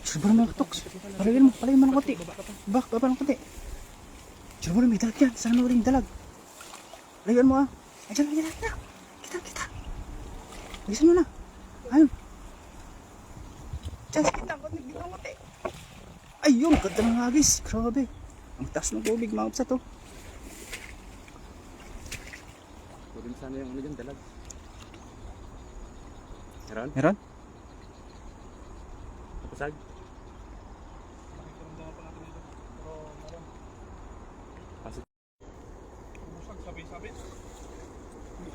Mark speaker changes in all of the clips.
Speaker 1: Sobrang mga katoks. Palayin mo ng konti. Baba ng konti. Sobrang may dalag yan. Sana uling dalag. Palayin mo ah. Ay, dyan. Kita. Bilisan mo na. Ayun. Diyan, kita. Dito ng konti. Ayun, ganda ng hagis. Grabe. Ang taas ng tubig, mga kapsat oh.
Speaker 2: Pwede sana yung ano dyan, dalag.
Speaker 1: Meron?
Speaker 2: Kapasag.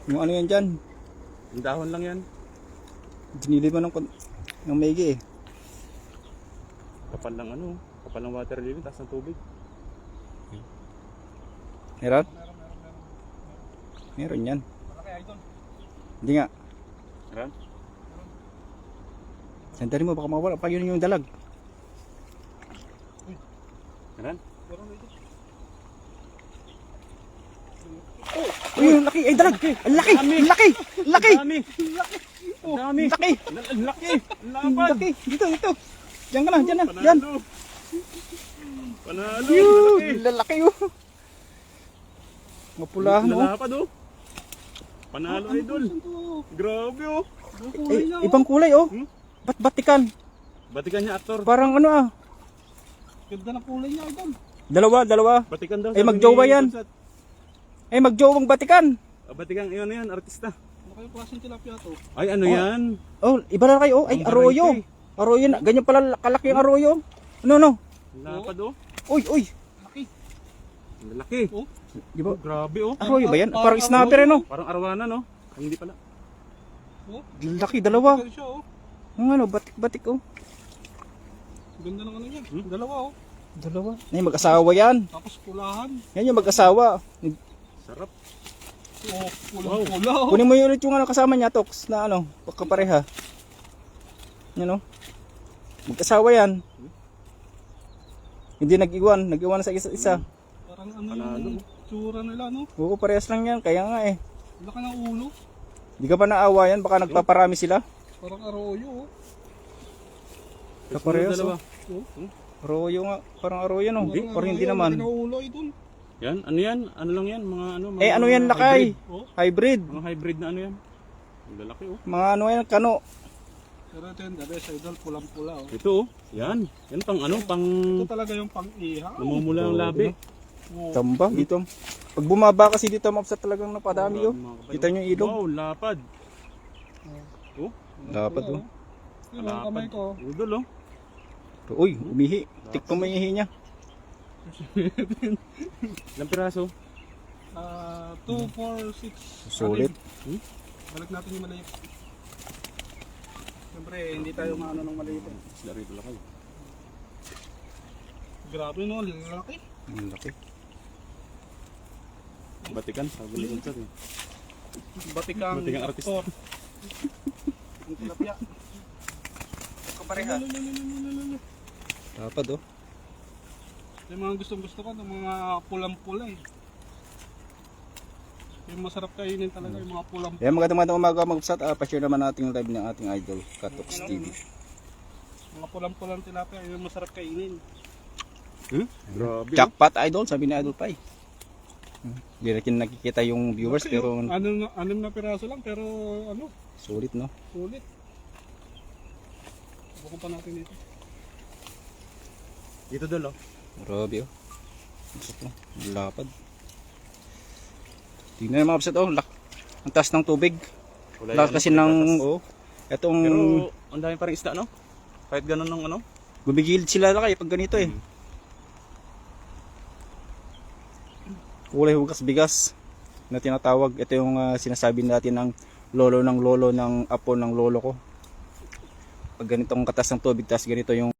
Speaker 1: Yung ano yan dyan?
Speaker 2: Yung dahon lang yan.
Speaker 1: Dinili mo ng maigi eh.
Speaker 2: Kapal lang ano. Kapal lang water lily, taas ng tubig.
Speaker 1: Meron? Meron yan. Hindi nga.
Speaker 2: Meron?
Speaker 1: Sandali mo, baka mawala. Pag yun yung dalag.
Speaker 2: Meron?
Speaker 1: Uy, ang laki. Ay, dalag. Ang laki. Ang laki. Ang laki.
Speaker 2: Dami!
Speaker 1: Oh,
Speaker 2: Dami!
Speaker 1: ang laki.
Speaker 2: Ang laki! Ang
Speaker 1: Ang
Speaker 2: lapad!
Speaker 1: laki. Dito. Diyan ka na. Diyan.
Speaker 2: Panalo!
Speaker 1: Yun.
Speaker 2: Lalaki!
Speaker 1: Lalaki oh. Mapulahan oh.
Speaker 2: Lalapad oh! Panalo idol! Grabe oh!
Speaker 1: Eh, ibang kulay oh. Ba't batikan?
Speaker 2: Batikan niya aktor!
Speaker 1: Parang ano ah.
Speaker 3: Ganda na kulay niya idol.
Speaker 1: Dalawa.
Speaker 2: Batikan daw!
Speaker 1: Eh,
Speaker 2: sabi
Speaker 1: magjowa
Speaker 2: ni
Speaker 1: yan.
Speaker 2: Bansat.
Speaker 1: Eh, magjowang batikan.
Speaker 2: Batikan yan, artista.
Speaker 3: Ano kayong klaseng tilapia to?
Speaker 2: Ay ano
Speaker 1: Oh.
Speaker 2: yan?
Speaker 1: Oh, iba na kayo. Ay,
Speaker 2: Ang
Speaker 1: arroyo.
Speaker 2: barangay.
Speaker 1: Arroyo na. Ganyan pala kalaki yung arroyo. Ano?
Speaker 2: Lapad oh!
Speaker 1: Uy.
Speaker 3: Laki.
Speaker 2: Ang laki!
Speaker 3: Oh.
Speaker 1: Di ba?
Speaker 2: Grabe oh!
Speaker 1: Arroyo ba yan? Parang snapper no?
Speaker 2: Parang arwana no? Ay, hindi pala.
Speaker 3: Oh.
Speaker 1: Laki, dalawa.
Speaker 3: Ganda siya oh.
Speaker 1: Ang ano, batik oh.
Speaker 3: Ganda ng ano niya. Dalawa oh.
Speaker 1: Dalawa. Ay, mag-asawa yan.
Speaker 3: Tapos pulahan.
Speaker 1: Yan yung mag-asawa.
Speaker 2: Sarap!
Speaker 3: Oh, pulang-pula oh.
Speaker 1: Kunin mo yung ulit yung ano, kasama niya, Tox, na ano, pagkapareha. Yan oh. Mag-asawa yan. Hindi nag-iwan sa isa't isa.
Speaker 3: Parang ano
Speaker 2: Panalo.
Speaker 3: yung tsura nila no?
Speaker 1: Oo, parehas lang yan. Kaya nga eh.
Speaker 3: Laki ng ulo.
Speaker 1: Hindi ka pa naawa yan, baka nagpaparami sila.
Speaker 3: Parang arroyo oh.
Speaker 1: Kaparehas
Speaker 2: Dalawa.
Speaker 1: oh. Arroyo nga, parang arroyo no.
Speaker 3: Parang
Speaker 1: Parang hindi
Speaker 3: arroyo,
Speaker 1: naman.
Speaker 3: laki ng ulo idol.
Speaker 2: Yan, ano yan? Ano lang yan? Mga ano? Mga
Speaker 1: Eh ano yan lakay?
Speaker 3: Oh.
Speaker 1: Hybrid.
Speaker 2: Mga hybrid na ano yan? Ang lalaki oh.
Speaker 1: Mga ano yan, kano.
Speaker 3: Pero ito yung dali sa idol, pulang-pula oh.
Speaker 2: Ito oh. Yan. Yan pang ano? Pang
Speaker 3: Ito talaga yung pang-iha.
Speaker 2: namumula ang labi.
Speaker 3: Oh.
Speaker 1: Tamba dito. Pag bumaba kasi dito, mapsa talagang napadami oh. Kita nyo yung ilog.
Speaker 2: Wow, lapad. Oh,
Speaker 1: Dapat oh.
Speaker 3: Yung mga kamay ko.
Speaker 2: udol oh.
Speaker 1: Uy, umihi. Tikto mo yung ihi niya.
Speaker 2: Ilang piraso?
Speaker 3: 2, 4, 6.
Speaker 1: Sulit.
Speaker 3: Balik natin yung maliit. Siyempre, hindi tayo maano ng maliit. Eh.
Speaker 2: Sila rito lang kayo.
Speaker 3: Grabe no, lalaki.
Speaker 1: Ang laki.
Speaker 2: Batikan, sabi ni Bansat eh.
Speaker 3: Batikang
Speaker 2: artist.
Speaker 3: aktor. Ang tilapia.
Speaker 1: Kapareha. Dapat oh.
Speaker 3: Yung mga gustong-gusto ko, ng mga pulang-pula eh. Yung masarap kainin talaga, yung mga pulang-pula.
Speaker 1: Yan, magandang umaga mag-upsat. Pa-share naman natin yung live ng ating idol, Katox TV.
Speaker 3: Mga pulang-pulang tilapia, yung masarap kainin.
Speaker 2: Grabe.
Speaker 1: Jackpot idol, sabi ni Idol Pai. Hindi na nakikita yung viewers
Speaker 3: Okay,
Speaker 1: pero
Speaker 3: anim na piraso lang, pero ano,
Speaker 1: sulit no.
Speaker 3: sulit. Subukan pa natin dito.
Speaker 2: Dito dolo.
Speaker 1: Grabe oh. Gusto ko, lapad. Tingnan mga upset oh, ang taas ng tubig. Lakas kasi ng oh, etong
Speaker 2: Pero ang dami pa rin isda no? Kahit ganun ng ano?
Speaker 1: gumigilid sila lakay pag ganito eh. Kulay hugas bigas na tinatawag. Ito yung sinasabi natin ng lolo ng apo ng lolo ko. Pag ganitong katas ng tubig, tas ganito yung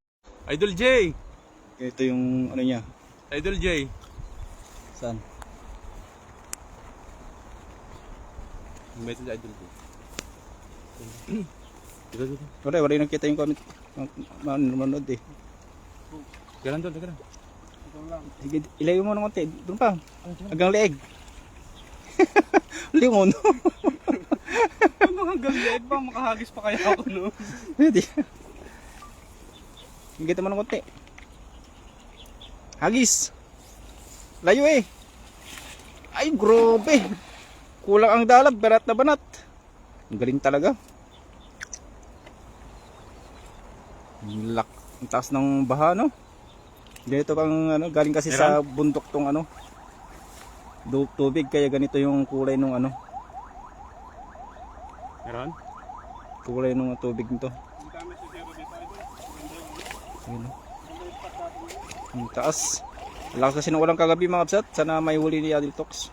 Speaker 2: Idol J!
Speaker 1: ganito yung ano niya.
Speaker 2: Idol J!
Speaker 1: Saan?
Speaker 2: May ito si Idol J. Dito.
Speaker 1: Wala yung nakita yung comment. Manonood eh.
Speaker 2: Galan doon, galan.
Speaker 3: Ito lang.
Speaker 1: Sige, ilayo mo ng konti. Doon pa. Hanggang leeg. Lingon.
Speaker 3: Ang mga galit ba? Makahagis pa kaya ako no?
Speaker 1: Pwede. Higit mo ng konti. Hagis. Layo eh. Ay, grabe. Kulang ang dalag, banat na banat. Ang galing talaga. Ang taas ng baha, no? Ganito kang ano, galing kasi sa bundok tong ano. Tubig, kaya ganito yung kulay nung ano.
Speaker 2: Meron?
Speaker 1: Kulay nung tubig nito. Ayun, no? Ang taas. Lakas kasi ng ulang kagabi mga kapsat. Sana may huli ni Adil Tox.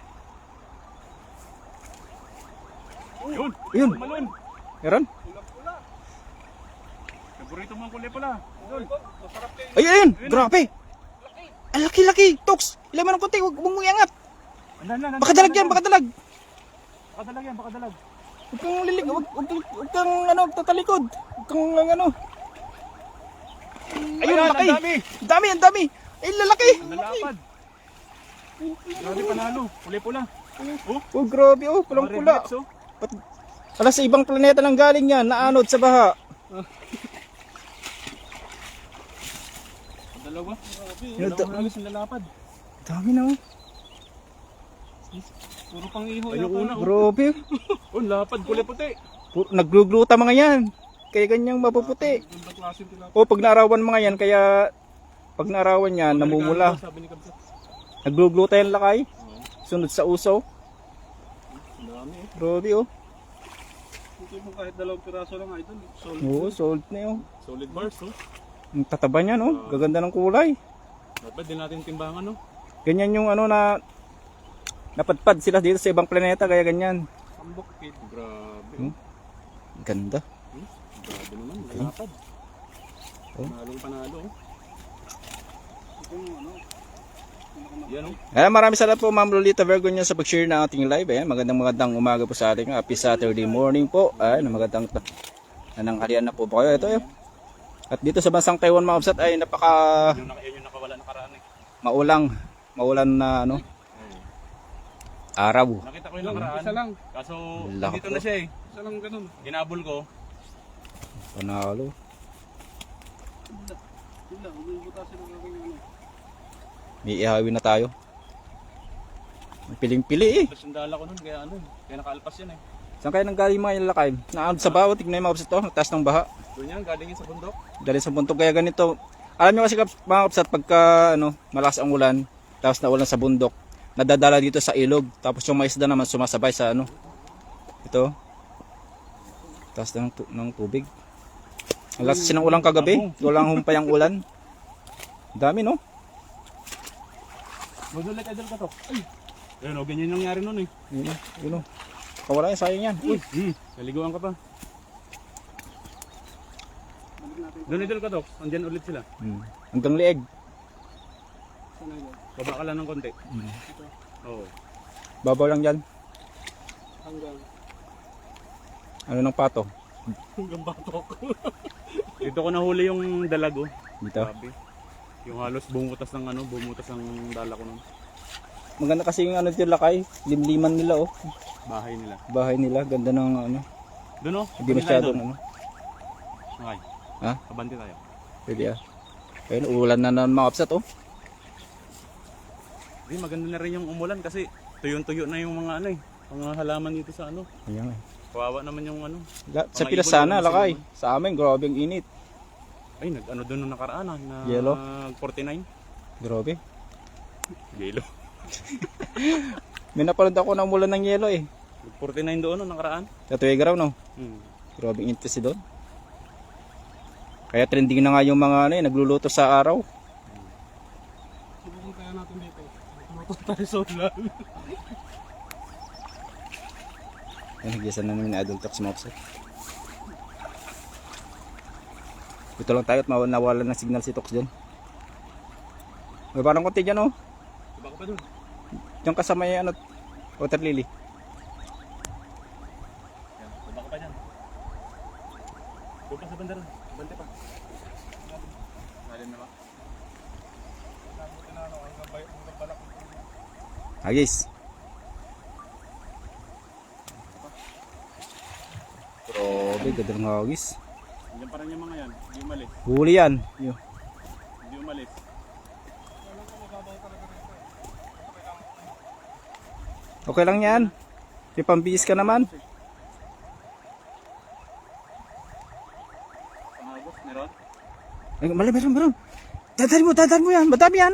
Speaker 2: Yun!
Speaker 1: Ayun!
Speaker 2: Malun!
Speaker 1: Meron?
Speaker 2: Paborito mong kulay pala. Idol.
Speaker 1: Ay, ayun! Grabe! Ang laki-laki! Tox! Ilan mo ng konti, huwag mong iangat! Baka dalag yan, baka dalag!
Speaker 2: Baka dalag yan, baka dalag.
Speaker 1: Huwag kang lilig, huwag kang ano, tatalikod! Huwag kang ano. Ayun,
Speaker 2: Ayan,
Speaker 1: laki!
Speaker 2: ang dami!
Speaker 1: Ang dami, ang dami! Ay, lalaki!
Speaker 2: Nalapad. Grabe panalo. Kulay pula. Oh,
Speaker 1: Oh, grabe, oh, pulang
Speaker 2: mga red
Speaker 1: pula.
Speaker 2: lips, oh.
Speaker 1: Alas sa ibang planeta nang galing yan, naanod sa baha.
Speaker 2: Dalawa.
Speaker 1: Yun,
Speaker 2: Dalawa halos nalapad.
Speaker 1: Dami na, oh.
Speaker 3: Puro pang iho
Speaker 2: Ayun
Speaker 3: yata.
Speaker 2: una, oh.
Speaker 1: Grabe.
Speaker 2: Oh, lapad kulay puti.
Speaker 1: Naglugluta mga yan. Kaya ganyang mapuputi.
Speaker 3: Gandang klaseng tilapia.
Speaker 1: O, pag naarawan mga yan, kaya pag naarawan yan, namumula.
Speaker 2: Sabi ni Kabsat.
Speaker 1: Naglugluta yan lakay. Sunod sa usaw.
Speaker 3: Ang dami eh.
Speaker 1: Grabe, oh.
Speaker 3: Ito mo kahit 2 piraso lang idol. Solid.
Speaker 1: Oo, sold na yun.
Speaker 2: Solid bars, oh.
Speaker 1: Ang tataba niya, no? Gaganda ng kulay.
Speaker 2: Dapat din natin timbangan, no?
Speaker 1: Ganyan yung ano na napadpad sila dito sa ibang planeta, kaya ganyan.
Speaker 3: Tambok kid.
Speaker 2: Grabe.
Speaker 1: Hmm? Ganda.
Speaker 2: Grabe naman, nalapad.
Speaker 1: Oh.
Speaker 2: Panalong panalo, oh.
Speaker 3: Ito mo ano.
Speaker 2: Yan, oh.
Speaker 1: Maraming salamat po Ma'am Lolita Vergonya sa pag-share ng ating live. Magandang umaga po sa ating happy Saturday morning po. Magandang nananghalian na po ba kayo. Ito yun. At dito sa bansang Taiwan mga kapsat ay napaka
Speaker 2: Yun yung nakawala nakaraan, eh.
Speaker 1: maulan na ano, araw.
Speaker 2: Nakita ko yung nakaraan.
Speaker 3: Isa lang.
Speaker 2: Kaso,
Speaker 1: Lako.
Speaker 2: dito na siya, eh.
Speaker 3: Isa lang ganun.
Speaker 2: Ginabol ko.
Speaker 1: Panalo.
Speaker 3: Sila, butasin ang aking ano.
Speaker 1: May ihawin na tayo. Piling-pili eh.
Speaker 2: Tapos yung dala ko nun, kaya ano, kaya nakaalpas yan, eh.
Speaker 1: Saan kayo nang galing mga lakay? Naanod sa bawa, tignan yung mga kapsat to, ang taas ng baha.
Speaker 2: Doon yan, galing yan sa bundok.
Speaker 1: Dali sa bundok kaya ganito. Alam nyo kasi mga kapsat, pagka ano, malakas ang ulan, tapos na ulan sa bundok, nadadala dito sa ilog. Tapos yung mga isda naman sumasabay sa ano. Ito. Taas ng tubig. Ang lakas kasi ng ulan kagabi. Walang humpay ang ulan. Dami no?
Speaker 2: Madulit idol ka to. Ay! Ayun, oh, ganyan yung nangyari nun, eh.
Speaker 1: Yun o. Kawala yan, sayang yan. Uy.
Speaker 2: Naliguan ka pa. Doon idol ka to, andyan ulit sila.
Speaker 1: Hanggang leeg.
Speaker 3: Sana yun.
Speaker 2: Baba ka lang ng konti. Oo.
Speaker 1: Babaw lang dyan.
Speaker 3: Hanggang.
Speaker 1: Ano ng pato?
Speaker 2: Hanggang batok. Dito ko nahuli yung dalago.
Speaker 1: Dito.
Speaker 2: Grabe. Yung halos bumutas ng ano, bumutas ng dala ko nun.
Speaker 1: Maganda kasi yung ano dito lakay. Limliman nila oh.
Speaker 2: Bahay nila.
Speaker 1: Bahay nila. Ganda ng ano.
Speaker 2: Doon, oh.
Speaker 1: Hindi masyadong ano.
Speaker 2: Okay.
Speaker 1: Ha?
Speaker 2: Abante tayo.
Speaker 1: Pwede ah. Ayun, ulan na naman mga kapsat oh.
Speaker 2: Di, maganda na rin yung umulan kasi tuyo-tuyo na yung mga ano eh. Mga halaman dito sa ano.
Speaker 1: Ayan eh.
Speaker 2: Kawawa naman yung ano.
Speaker 1: Sa
Speaker 2: Mga
Speaker 1: Pilas
Speaker 2: ibon,
Speaker 1: sana
Speaker 2: ano,
Speaker 1: lakay.
Speaker 2: sila.
Speaker 1: Sa amin grabe ang init.
Speaker 2: Ay, nag-ano doon nung nakaraan ah. Na
Speaker 1: Yellow?
Speaker 2: 49.
Speaker 1: Grabe.
Speaker 2: Yellow.
Speaker 1: May napanood ako ng ulan ng yelo eh.
Speaker 2: 49 doon nung nakaraan.
Speaker 1: Sa Tuwega raw no. Grabe ang init kasi doon. Kaya trending na nga yung mga ano eh, nagluluto sa araw.
Speaker 3: Subukan kaya natin dito. Luto tayo sa ulan.
Speaker 1: Yan, nagisan na namin na adult talks mga kapsat. Dito lang tayo at nawalan ng signal si Tox dyan. May parang konti dyan oh.
Speaker 2: Diba ka pa doon?
Speaker 1: Yung kasama yung ano, water lily.
Speaker 2: Yan, diba ka pa dyan? Doon pa sa banda ron. Bante pa. Nalim na ba?
Speaker 1: Hagis. Grabe, ganda ng hagis.
Speaker 2: Diyan pa rin yung mga yan. Hindi mali.
Speaker 1: Huli yan. Yun. Okay lang yan. May pambihis ka naman.
Speaker 2: Pangagos, meron?
Speaker 1: Ay, meron. Dadali mo yan. Madami yan.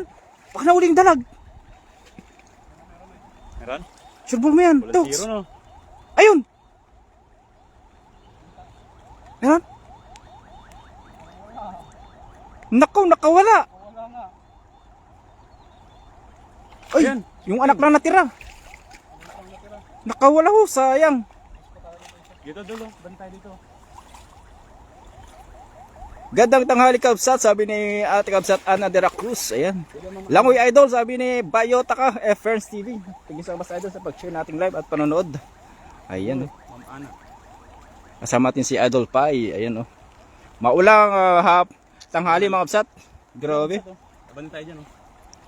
Speaker 1: Baka na uling dalag.
Speaker 2: Meron?
Speaker 1: Sureball mo yan.
Speaker 2: Walang
Speaker 1: Tox.
Speaker 2: zero, no?
Speaker 1: Ayun. Meron? Nakaw, nakawala.
Speaker 3: Wala nga.
Speaker 1: Ay,
Speaker 2: Ayan.
Speaker 1: yung anak lang natira. Nakawala ho, sayang.
Speaker 2: Dito, dulo. Bantay dito.
Speaker 1: Gandang tanghali Kabsat, sabi ni Ate Kabsat Ana de la Cruz. Ayan. Langoy Idol, sabi ni Bayota ka, Ferns TV. Tingin sa mas idol sa pag-share nating live at panonood. Ayan.
Speaker 2: Ma'am Ana.
Speaker 1: Kasama natin si Idol Pai. Ayan oh. Maulang tanghali mga Kabsat. Grabe.
Speaker 2: Bantay dyan, oh.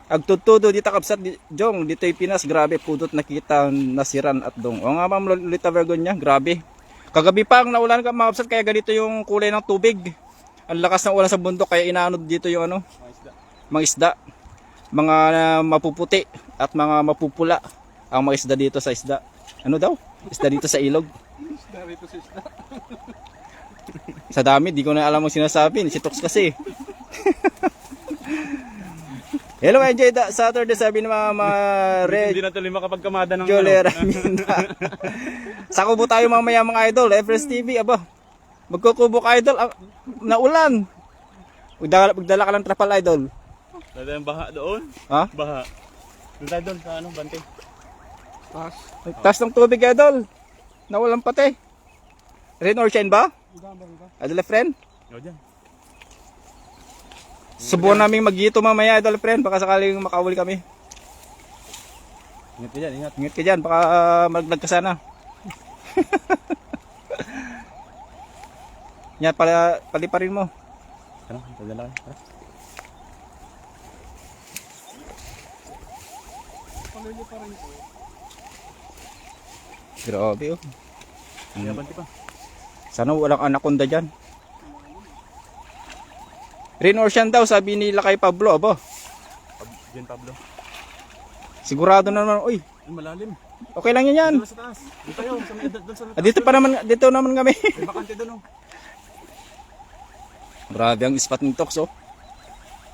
Speaker 1: Agtutudo dito Kabsat, Jong, dito yung Pinas. Grabe, pudot nakita nasiran at dong. O nga ma'am Lolita Vergonya, grabe. Kagabi pa ang naulan ka mga Kabsat, kaya ganito yung kulay ng tubig. Ang lakas ng ulan sa bundok, kaya inaanod dito yung ano,
Speaker 2: Mga isda.
Speaker 1: mga isda, mga mapuputi at mga mapupula ang mga isda dito sa isda. Ano daw? Isda dito sa ilog.
Speaker 3: Isda rito sa isda.
Speaker 1: Sa dami, di ko na alam ang sinasabi. Si Tox kasi. Hello, enjoy the Saturday, sabi ni Mama Red
Speaker 2: Hindi na tuloy makapagkamada ng
Speaker 1: Jolera Minda. Sa kubo tayo mamaya mga idol, Everest TV, aba. Magkukubo ka idol, naulan. Magdala ka ng trapal idol.
Speaker 2: Dada yung baha doon.
Speaker 1: Ha?
Speaker 2: Baha. Doon tayo doon sa ano, bante.
Speaker 3: Taas.
Speaker 1: Taas ng tubig idol. Naulan pati. Rain or shine ba? Idol friend?
Speaker 2: O dyan.
Speaker 1: Subukan namin magito mamaya idol friend. Baka sakaling makahuli kami.
Speaker 2: Ingat ka dyan, ingat.
Speaker 1: Ingat ka dyan. Baka malaglag ka sana. Yan, paliparin mo.
Speaker 2: Ano, dadala kayo. Tara.
Speaker 3: Pamilya pa rin po.
Speaker 1: Grabe oh.
Speaker 2: Kaya bante pa.
Speaker 1: Sana walang anaconda dyan. Rain or shine daw, sabi nila kay Pablo. Aba,
Speaker 2: Diyan, Pablo.
Speaker 1: sigurado na naman. Uy,
Speaker 2: Ay, malalim.
Speaker 1: okay lang yan yan.
Speaker 2: Doon sa taas. Dito tayo. Sa may doon sa
Speaker 1: Dito naman kami.
Speaker 2: may bakante doon, oh.
Speaker 1: Grabe ang spot ng Tox oh.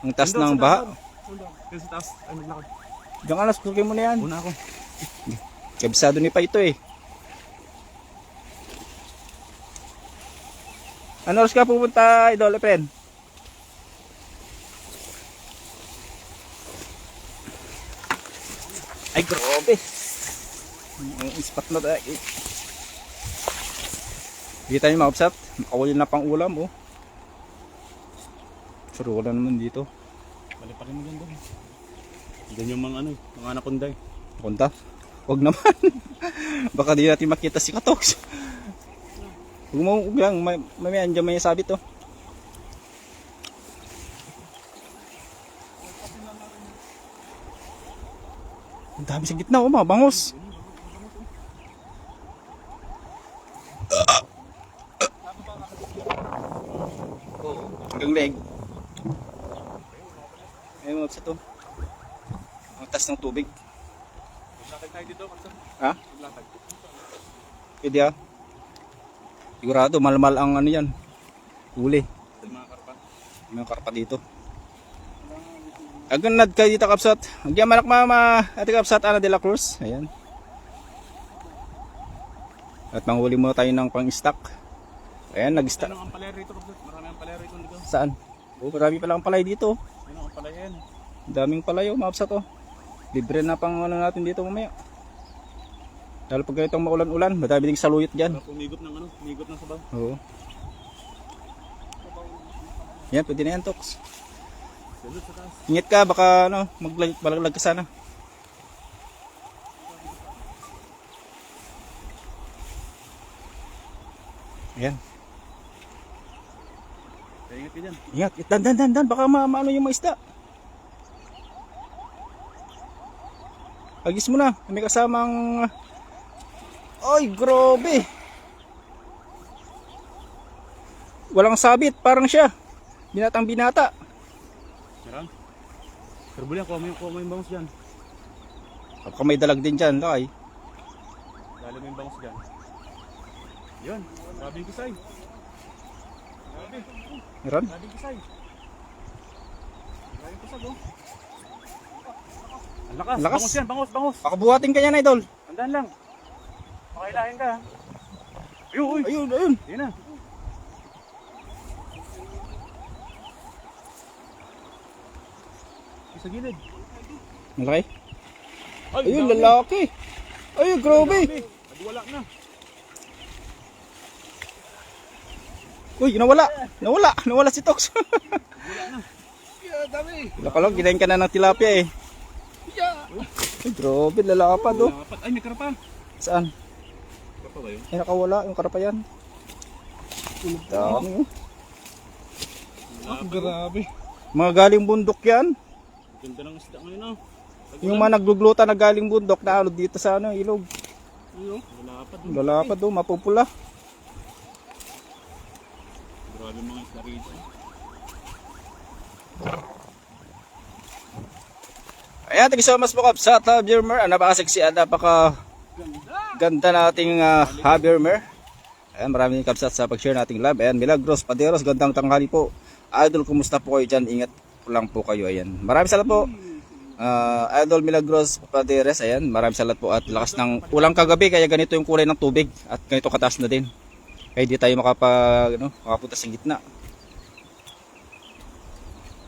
Speaker 1: Ang taas
Speaker 2: Doon,
Speaker 1: ng
Speaker 2: sa
Speaker 1: baha.
Speaker 2: taas, oh. Doon sa taas. Ay, maglakad.
Speaker 1: Diyan ka na, susukin mo na yan.
Speaker 2: Una ako.
Speaker 1: Kabisado ni pa ito eh. Ano oras ka pupunta, idol friend? Ay, grabe. Ang spot na tayo. Kita niyo mga kapsat, makawali na pang ulam oh. Pero wala naman dito.
Speaker 2: Baliparin mo dyan doon. Diyan yung mga ano, mga anaconda.
Speaker 1: Punta? Huwag naman. Baka di natin makita si Katox. Huwag lang, mamaya andyan may sabit oh. Ang dami sa gitna oh, mga bangos. Hanggang leg. Ayun mga to. Ang taas ng tubig.
Speaker 2: Maglakad tayo dito.
Speaker 1: Ha?
Speaker 2: Maglakad.
Speaker 1: Pwede ah. Sigurado malmal ang ano yan. Huli.
Speaker 2: Yung mga karpa.
Speaker 1: May karpa dito. Aganad kayo dito kapsat. Agyan malak mama. Ate kapsat Ana de la Cruz. Ayan. At manghuli muna tayo ng pang-stock. Ayan, nag-stock.
Speaker 2: Ano ang palay rito? Marami ang palay rito dito.
Speaker 1: Saan? Oh, marami pala ang palay dito.
Speaker 2: Ano ang palay yan?
Speaker 1: Daming palay oh, mga kapsat oh. Libre na pang ano natin dito mamaya. Lalo pag ganitong maulan-ulan, madami ding saluyot dyan.
Speaker 2: Umigop ng ano, umigop ng sabaw.
Speaker 1: Oo. Yan, pwede na yan, Tox.
Speaker 2: Dito sa taas.
Speaker 1: Ingat ka, baka ano, malaglag ka sana. Ayan.
Speaker 2: Kaya ingat ka dyan.
Speaker 1: Ingat, dan, baka maano yung mga isda. Agis mo na, may kasamang... Ay, grabe! Walang sabit, parang siya. Binatang binata.
Speaker 2: Meron? Pero buli, kuha mo yung bangus dyan.
Speaker 1: Baka may dalag din dyan, lakay.
Speaker 2: Dali mo yung bangus dyan. Yun, grabe yung kisay. Grabe.
Speaker 1: Meron?
Speaker 2: Grabe yung kisay. Grabe yung kisag oh. Ang lakas.
Speaker 1: Ang lakas.
Speaker 2: Bangus yan, bangus, bangus.
Speaker 1: Pakabuhatin ka yan, idol.
Speaker 2: Tandaan lang. Makailahin ka. Ayun, uy.
Speaker 1: Ayun, ayun.
Speaker 2: Ayun na. Sa gilid.
Speaker 1: Malaki.
Speaker 2: Ay,
Speaker 1: Ayun,
Speaker 2: dami.
Speaker 1: lalaki. Ayun, grabe.
Speaker 2: Dami. Wala na.
Speaker 1: Uy, nawala. Nawala. Nawala si Tox.
Speaker 2: Wala na.
Speaker 3: Yeah, dami.
Speaker 1: Lakalog, kinain ka na ng tilapia eh.
Speaker 3: Yeah.
Speaker 1: Ay, grabe, lalapad oh.
Speaker 2: Dapat. Ay, may karapal.
Speaker 1: Saan?
Speaker 2: Karapal ba yun?
Speaker 1: Ay, nakawala yung karapayan. Dami oh.
Speaker 3: Ah, grabe.
Speaker 1: Mga galing bundok yan.
Speaker 2: Ganda ng isda ngayon oh.
Speaker 1: Yung mga naglugluta na galing bundok na ano dito sa ano, ilog.
Speaker 3: Ayun.
Speaker 2: Lalapad.
Speaker 1: Lalapad oh, mapupula.
Speaker 2: Grabe mga isda rito.
Speaker 1: Ayan, thank you so much po kap sa Habirmer. Napaka-sexy at napaka-ganda nating Habirmer. Ayan, maraming kapsat sa pag-share nating live. Ayan, Milagros Paderos, gandang tanghali po. Idol, kumusta po kayo dyan? Ingat lang po kayo. Ayan, maraming salamat po. Idol Milagros Paderos, ayan, maraming salamat po. At lakas ng ulang kagabi, kaya ganito yung kulay ng tubig. At ganito kataas na din. Kaya di tayo makapunta sa gitna.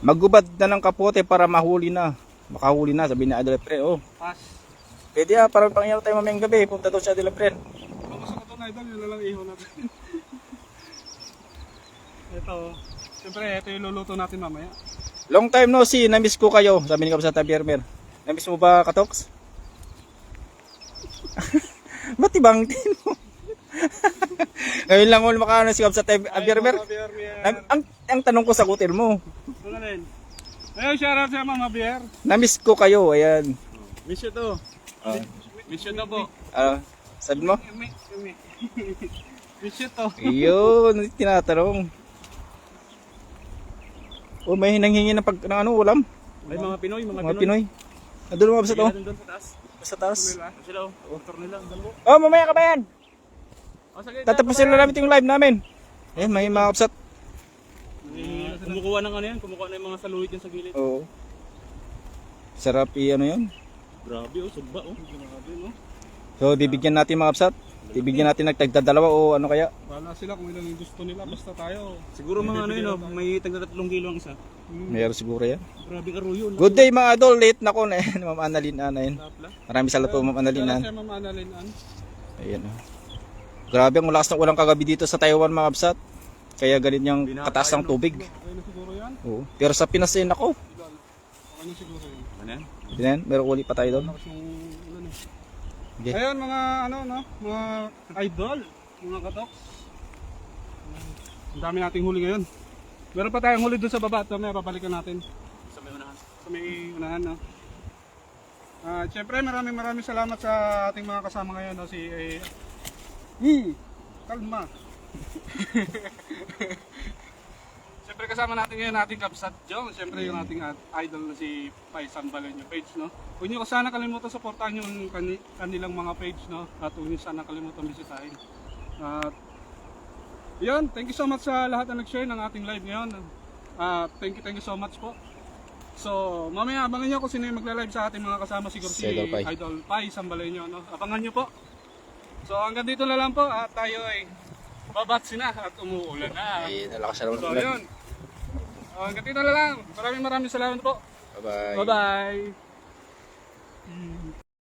Speaker 1: Maggubad na ng kapote para mahuli na. Makahuli na, sabi ni Idol Efren. Oh,
Speaker 3: Pas.
Speaker 1: pwede para pangyaw tayo mamayang gabi. Punta doon sa Idol Efren.
Speaker 3: Kung gusto ko ito na idol, yun na lang iho natin. Ito. Siyempre, ito yung luluto natin mamaya.
Speaker 1: Long time no see, na-miss ko kayo. Sabi ni Kapsat Habirmer. Na-miss mo ba, Katoks? Ba't ibang din mo? Ngayon lang ulit makaano si Kapsat Habirmer. Ang tanong ko, sagutin mo.
Speaker 3: Ano rin? Ayun, shoutout sa Mama Bear.
Speaker 1: Na-miss ko kayo, ayan.
Speaker 3: Miss you to.
Speaker 1: Ah,
Speaker 3: Miss you to po.
Speaker 1: sabi mo?
Speaker 3: Miss you to.
Speaker 1: Iyon, tinatanong. Oh, may hinanghingi ng ulam.
Speaker 2: Ay, mga Pinoy,
Speaker 1: Mga Pinoy. Doon mga Kapsat oh.
Speaker 2: Doon sa taas.
Speaker 1: Sa taas.
Speaker 2: Sila oh. Motor nila. Dalawa.
Speaker 1: Oh, mamaya ka ba yan?
Speaker 2: Oh, sige.
Speaker 1: Tatapusin na namin yung live namin. Ayan, may mga Kapsat.
Speaker 2: Kumukuha ng ano yan. Kumukuha na yung mga saluhit yan sa gilid.
Speaker 1: Oo. Sarap ano yun.
Speaker 2: Grabe oh. Sugba oh. Grabe no.
Speaker 1: So, bibigyan natin mga Kapsat. Bibigyan natin nagtagdadalawa o ano kaya.
Speaker 3: Bahala sila kung ilan yung gusto nila. Basta tayo.
Speaker 2: Siguro mga ano yun oh. May tagda 3 kilo ang isa.
Speaker 1: Mayroon siguro yan.
Speaker 2: Grabe karuyo.
Speaker 1: Good day mga idol. Late na ko na yan. Ma'am Annalyn Anayin.
Speaker 3: Tapla.
Speaker 1: Maraming salamat po Ma'am Annalyn
Speaker 3: Shoutout
Speaker 1: An.
Speaker 3: sa Mama Annalyn.
Speaker 1: Ayan oh. Grabe ang lakas ng ulang kagabi dito sa Taiwan mga Kapsat. Kaya ganit yung kataas ng tubig.
Speaker 3: Okay na siguro yan.
Speaker 1: Oo. Pero sa Pinas din ako.
Speaker 3: Okay na siguro yan.
Speaker 2: Ano yan?
Speaker 1: Yan, meron uli pa tayo doon.
Speaker 3: Lakas yung ulan eh.
Speaker 1: Okay.
Speaker 3: Ayun mga ano no, mga idol, mga katoks. Ang dami nating huli ngayon. Meron pa tayong huli doon sa baba, ito may babalikan natin
Speaker 2: Sa may unahan.
Speaker 3: sa may unahan no. Siyempre maraming salamat sa ating mga kasama ngayon no, si kalma. Siyempre kasama natin ngayon ating Kapsat Jong, siyempre yung ating idol na si Paisan Balenyo page no. Huwag niyo sana kalimutan suportahan yung kanilang mga page no. At huwag niyo sana kalimutan bisitahin. At yun, thank you so much sa lahat na nag-share ng ating live ngayon. Thank you so much po. So, mamaya abangan niyo kung sino yung magla-live sa ating mga kasama, siguro si
Speaker 1: Idol Pai.
Speaker 3: Idol Pai Sambalenyo no. Abangan niyo po. So, hanggang dito na lang po at tayo ay babatsi na at umuulan na.
Speaker 1: Ay, nalakas siya
Speaker 3: So, yun. Hanggang dito na lang. Maraming salamat po.
Speaker 1: Bye-bye.
Speaker 3: Bye-bye.